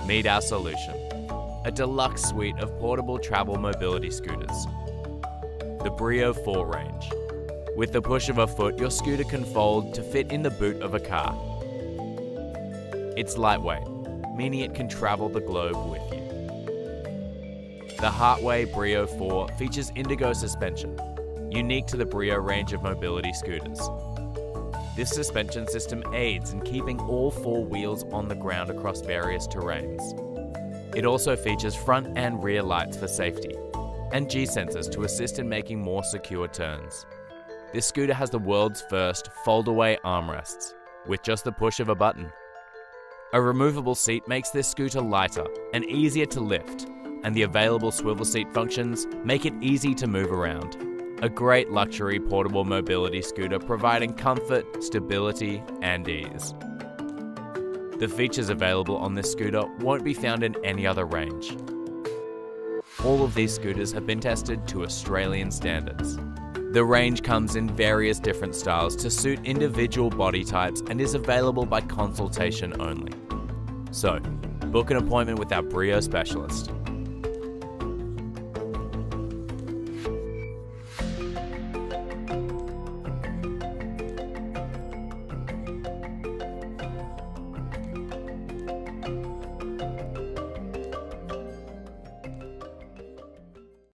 Meet our solution, a deluxe suite of portable travel mobility scooters. The Brio 4 range. With the push of a foot, your scooter can fold to fit in the boot of a car. It's lightweight, meaning it can travel the globe with you. The Heartway Brio 4 features indigo suspension, unique to the Brio range of mobility scooters. This suspension system aids in keeping all four wheels on the ground across various terrains. It also features front and rear lights for safety, and G-sensors to assist in making more secure turns. This scooter has the world's first fold-away armrests, with just the push of a button. A removable seat makes this scooter lighter and easier to lift, and the available swivel seat functions make it easy to move around. A great luxury portable mobility scooter providing comfort, stability, and ease. The features available on this scooter won't be found in any other range. All of these scooters have been tested to Australian standards. The range comes in various different styles to suit individual body types and is available by consultation only. So, book an appointment with our Brio specialist.